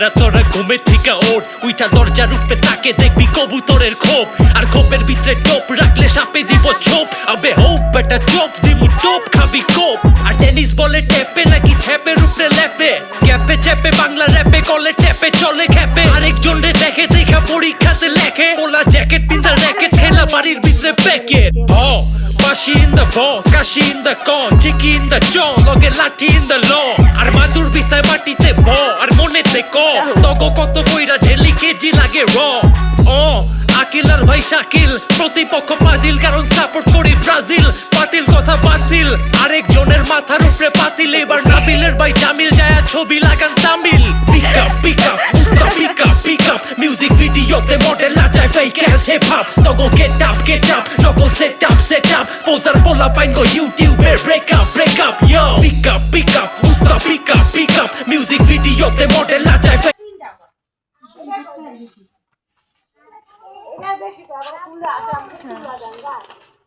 বেড়া তোরা ঘুমে থেকে ওঠ, উইটা দরজার উপরে তাকে দেখবি কবুতরের খোপ, আর খোপের ভিতরে টোপ রাখলে সাপে দিব ছোপ। আবে হোপ বেটা চোপ দিমু টোপ খাবি কোপ। আর টেনিস বলে টেপে নাকি ছেপের উপরে লেপে, ক্যাপে চেপে বাংলা র্যাপে কলে টেপে চলে খেপে। আরেকজন রে দেখে দেখা পরীক্ষাতে লেখে, ওলা জ্যাকেট পিন্ধা র্যাকেট খেলা বাড়ির ভিতরে packet. Bashi in the ball, kashi in the con, chiki in the jaw, loge lathi in the law. আর মাদুর বিছায় মাটিতে ব, আর মনেতে ক, তগো কত কইরা ঢেলি কেজি লাগে র। আকিল আর ভাই শাকিল, প্রতিপক্ষ ফাজিল, কারণ সাপোর্ট করি ব্রাজিল। বাতিল কথা বাতিল, আরেকজনের মাথার উপরে পাতিল। এবার নাবিলের ভাই জামিল যায় ছবি লাগান তামিল। পিক আপ উস্তা পিক আপ মিউজিক ভিডিওতে মডেল নাচায় ফেক অ্যাজ হিপ হপ। তগো গেট আপ নকল সেট আপ পোজার পোলা পাইন গো ইউটিউবের break up yo. Pick up উস্তা পিক আপ মিউজিক ভিডিওতে মডেল নাচায় ফেক। এটা বেশি তো আবার ফুল আছে, ফুল আছে।